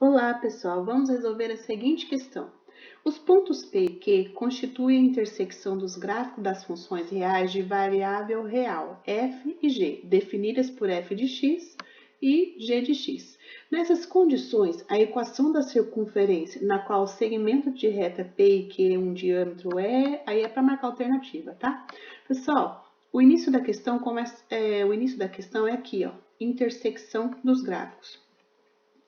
Olá, pessoal. Vamos resolver a seguinte questão. Os pontos P e Q constituem a intersecção dos gráficos das funções reais de variável real, f e g, definidas por f de x e g de x. Nessas condições, a equação da circunferência, na qual o segmento de reta P e Q um diâmetro aí é para marcar alternativa, tá? Pessoal, o início da questão é aqui, ó, intersecção dos gráficos.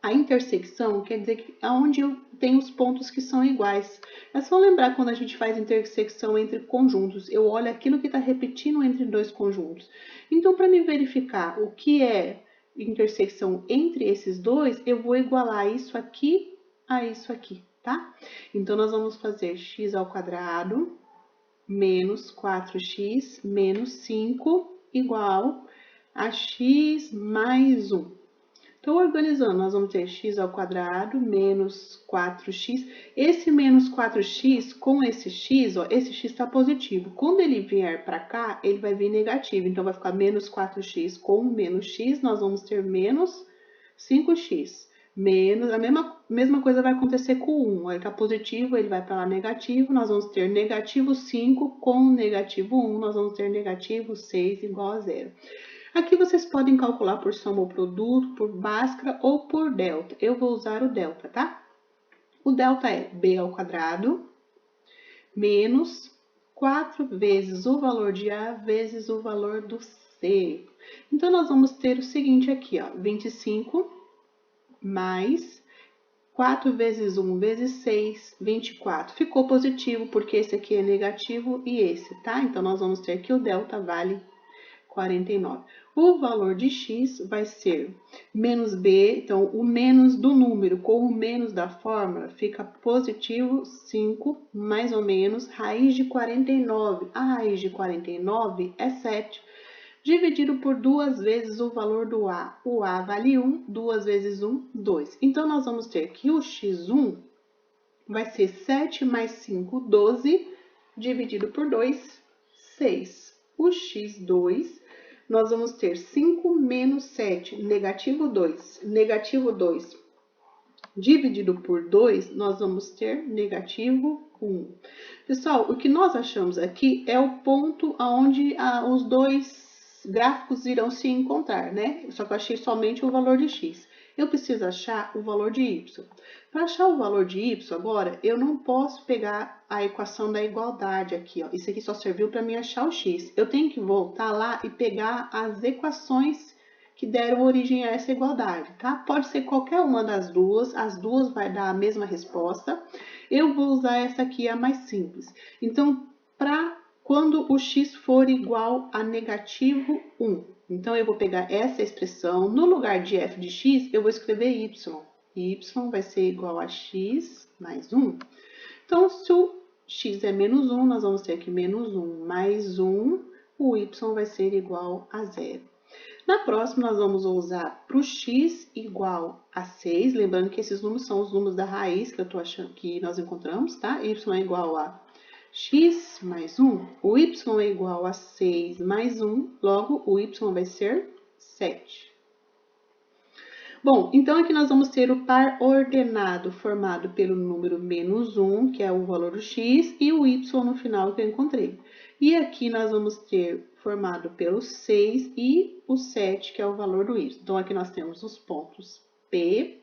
A intersecção quer dizer que aonde eu tenho os pontos que são iguais. É só lembrar quando a gente faz intersecção entre conjuntos, eu olho aquilo que está repetindo entre dois conjuntos. Então, para me verificar o que é intersecção entre esses dois, eu vou igualar isso aqui a isso aqui, tá? Então, nós vamos fazer x ao quadrado menos 4x menos 5 igual a x mais 1. Então, organizando, nós vamos ter x ao quadrado menos 4x. Esse menos 4x com esse x, ó, esse x está positivo. Quando ele vier para cá, ele vai vir negativo. Então, vai ficar menos 4x com menos x, nós vamos ter menos 5x. Menos, a mesma coisa vai acontecer com o 1. Ele está positivo, ele vai para lá negativo, nós vamos ter negativo 5 com negativo 1, nós vamos ter negativo 6 igual a 0. Aqui vocês podem calcular por soma ou produto, por Bhaskara ou por delta. Eu vou usar o delta, tá? O delta é b ao quadrado menos 4 vezes o valor de A vezes o valor do C. Então, nós vamos ter o seguinte aqui, ó, 25 mais 4 vezes 1 vezes 6, 24. Ficou positivo porque esse aqui é negativo e esse, tá? Então, nós vamos ter que o delta vale 49. O valor de x vai ser menos b, então o menos do número com o menos da fórmula fica positivo 5, mais ou menos, raiz de 49. A raiz de 49 é 7, dividido por 2 vezes o valor do a. O a vale 1, 2 vezes 1, 2. Então, nós vamos ter que o x1 vai ser 7 mais 5, 12, dividido por 2, 6. O x2 nós vamos ter 5 menos 7, negativo 2. Negativo 2 dividido por 2, nós vamos ter negativo 1. Pessoal, o que nós achamos aqui é o ponto onde os dois gráficos irão se encontrar, né? Só que eu achei somente o valor de x. Eu preciso achar o valor de y. Para achar o valor de y agora, eu não posso pegar a equação da igualdade aqui, ó. Isso aqui só serviu para mim achar o x. Eu tenho que voltar lá e pegar as equações que deram origem a essa igualdade, tá? Pode ser qualquer uma das duas, as duas vai dar a mesma resposta. Eu vou usar essa aqui, a mais simples. Então, para quando o x for igual a negativo 1. Então, eu vou pegar essa expressão, no lugar de f de x, eu vou escrever y. Y vai ser igual a x mais 1. Então, se o x é menos 1, nós vamos ter aqui menos 1 mais 1, o y vai ser igual a 0. Na próxima, nós vamos usar para o x igual a 6, lembrando que esses números são os números da raiz que eu estou achando que nós encontramos, tá? Y é igual a x mais 1, o y é igual a 6 mais 1, logo o y vai ser 7. Bom, então aqui nós vamos ter o par ordenado formado pelo número menos 1, que é o valor do x, e o y no final que eu encontrei. E aqui nós vamos ter formado pelo 6 e o 7, que é o valor do y. Então, aqui nós temos os pontos P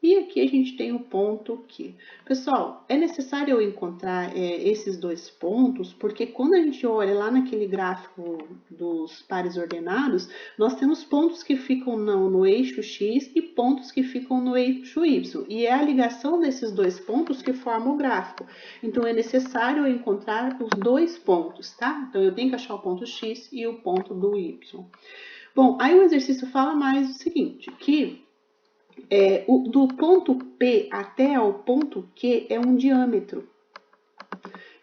e aqui a gente tem o ponto Q. Pessoal, é necessário eu encontrar esses dois pontos, porque quando a gente olha lá naquele gráfico dos pares ordenados, nós temos pontos que ficam no eixo X e pontos que ficam no eixo Y. E é a ligação desses dois pontos que forma o gráfico. Então, é necessário eu encontrar os dois pontos, tá? Então, eu tenho que achar o ponto X e o ponto do Y. Bom, aí o exercício fala mais o seguinte, que do ponto P até o ponto Q é um diâmetro.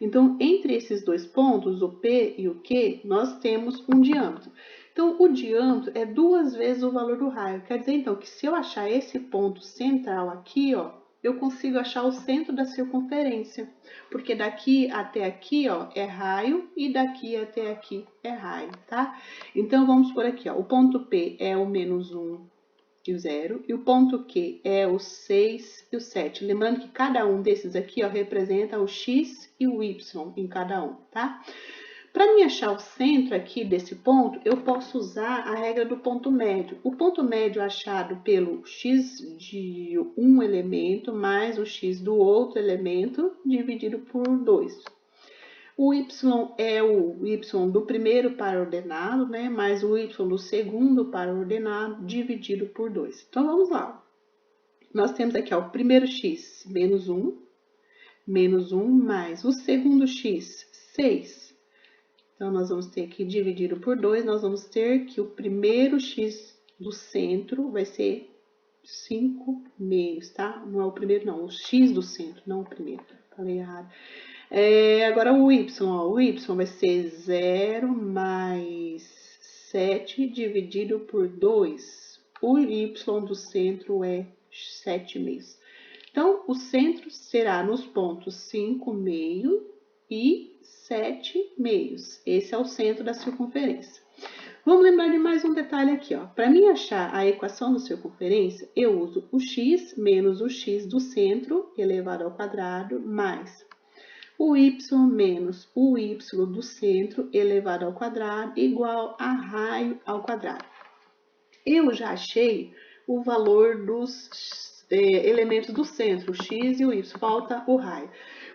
Então, entre esses dois pontos, o P e o Q, nós temos um diâmetro. Então, o diâmetro é 2 vezes o valor do raio. Quer dizer, então, que se eu achar esse ponto central aqui, ó, eu consigo achar o centro da circunferência. Porque daqui até aqui, ó, é raio e daqui até aqui é raio, tá? Então, vamos por aqui, ó. O ponto P é o menos 1 e o 0, e o ponto Q é o 6 e o 7. Lembrando que cada um desses aqui, ó, representa o x e o y em cada um, tá? Para mim achar o centro aqui desse ponto, eu posso usar a regra do ponto médio. O ponto médio achado pelo x de um elemento mais o x do outro elemento dividido por 2. O y é o y do primeiro par ordenado, né? Mais o y do segundo par ordenado dividido por 2. Então, vamos lá. Nós temos aqui ó, o primeiro x, menos 1 mais o segundo x, 6. Então, nós vamos ter aqui dividido por 2, nós vamos ter que o primeiro x do centro vai ser 5 meios, tá? Não é o primeiro, não, o x do centro, não o primeiro. Falei errado. Agora o y, ó, o y vai ser 0 mais 7 dividido por 2. O y do centro é 7 meios. Então, o centro será nos pontos 5 meios e 7 meios. Esse é o centro da circunferência. Vamos lembrar de mais um detalhe aqui, ó. Para mim achar a equação da circunferência, eu uso o x menos o x do centro elevado ao quadrado mais o y menos o y do centro elevado ao quadrado igual a raio ao quadrado. Eu já achei o valor dos elementos do centro, o x e o y, falta o raio.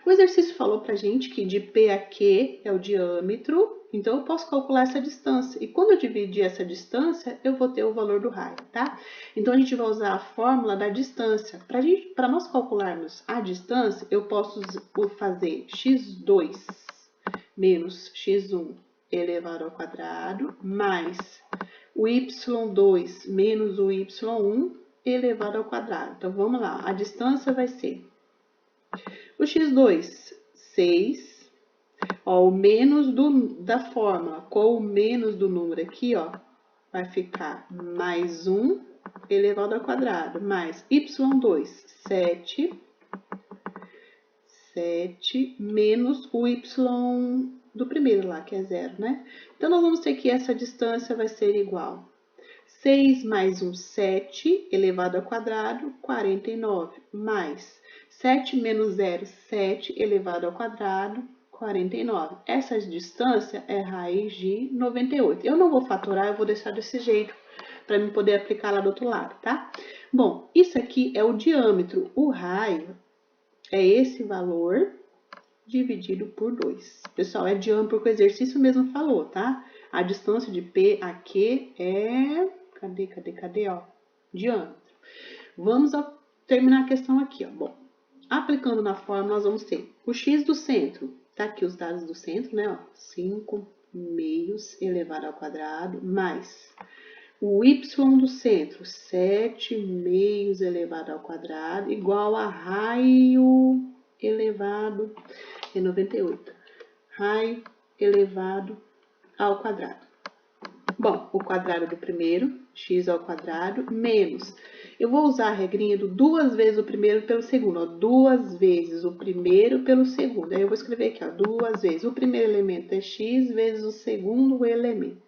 O exercício falou pra gente que de P a Q é o diâmetro, então eu posso calcular essa distância. E quando eu dividir essa distância, eu vou ter o valor do raio, tá? Então a gente vai usar a fórmula da distância. Para nós calcularmos a distância, eu posso fazer x2 menos x1 elevado ao quadrado mais o y2 menos o y1 elevado ao quadrado. Então, vamos lá. A distância vai ser o x2, 6. Ó, o menos da fórmula, com o menos do número aqui, ó, vai ficar mais 1 elevado ao quadrado, mais y2, 7. 7 menos o y do primeiro lá, que é 0, né? Então, nós vamos ter que essa distância vai ser igual 6 mais 1, 7, elevado ao quadrado, 49, mais 7 menos 0, 7, elevado ao quadrado, 49. Essa distância é raiz de 98. Eu não vou fatorar, eu vou deixar desse jeito, para mim poder aplicar lá do outro lado, tá? Bom, isso aqui é o diâmetro. O raio é esse valor dividido por 2. Pessoal, é diâmetro porque o exercício mesmo falou, tá? A distância de P a Q é... Cadê, ó? Diâmetro. Vamos terminar a questão aqui, ó. Bom, aplicando na fórmula, nós vamos ter o x do centro. Tá aqui os dados do centro, né? Ó, 5 meios elevado ao quadrado, mais o y do centro, 7 meios elevado ao quadrado, igual a raio elevado é 98. Raio elevado ao quadrado. Bom, o quadrado do primeiro, x ao quadrado, menos. Eu vou usar a regrinha do 2 vezes o primeiro pelo segundo, ó. 2 vezes o primeiro pelo segundo. Aí eu vou escrever aqui, ó, 2 vezes. O primeiro elemento é x vezes o segundo elemento.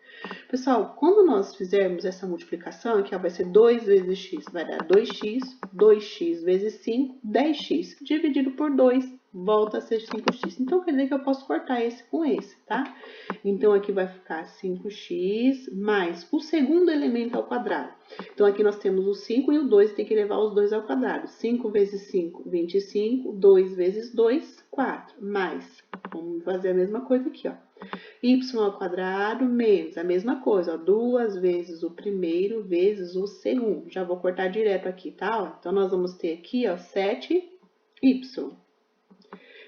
Pessoal, quando nós fizermos essa multiplicação, aqui ó, vai ser 2 vezes x, vai dar 2x, 2x vezes 5, 10x, dividido por 2, volta a ser 5x. Então, quer dizer que eu posso cortar esse com esse, tá? Então, aqui vai ficar 5x mais o segundo elemento ao quadrado. Então, aqui nós temos o 5 e o 2, tem que levar os dois ao quadrado. 5 vezes 5, 25, 2 vezes 2, 4, mais, vamos fazer a mesma coisa aqui, ó. Y ao quadrado menos a mesma coisa, ó, 2 vezes o primeiro vezes o segundo. Já vou cortar direto aqui, tá? Ó, então, nós vamos ter aqui, ó, 7y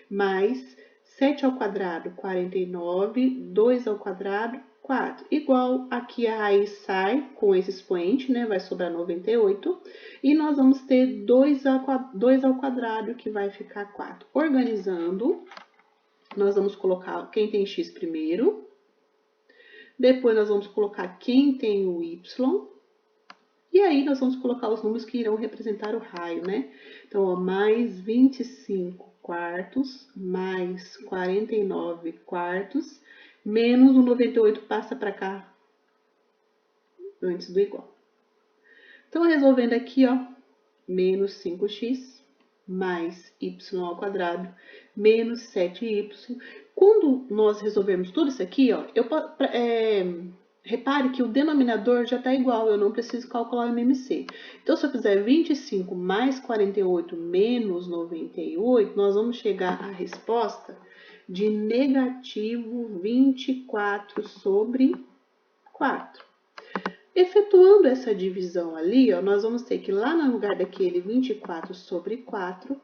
mais 7 ao quadrado, 49, 2 ao quadrado, 4. Igual aqui a raiz sai com esse expoente, né? Vai sobrar 98. E nós vamos ter 2 ao quadrado, que vai ficar 4. Organizando, nós vamos colocar quem tem x primeiro. Depois, nós vamos colocar quem tem o y. E aí, nós vamos colocar os números que irão representar o raio, né? Então, ó, mais 25 quartos, mais 49 quartos, menos o 98 passa para cá, antes do igual. Então, resolvendo aqui, ó, menos 5x mais y ao quadrado menos 7y. Quando nós resolvermos tudo isso aqui, ó, repare que o denominador já está igual, eu não preciso calcular o MMC. Então, se eu fizer 25 mais 48 menos 98, nós vamos chegar à resposta de negativo 24 sobre 4. Efetuando essa divisão ali, ó, nós vamos ter que lá no lugar daquele 24 sobre 4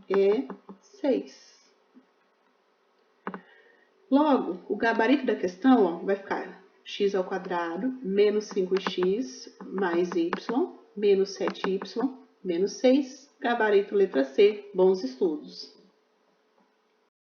é 6. Logo, o gabarito da questão, ó, vai ficar x ao quadrado menos 5x mais y menos 7y menos 6. Gabarito letra C. Bons estudos!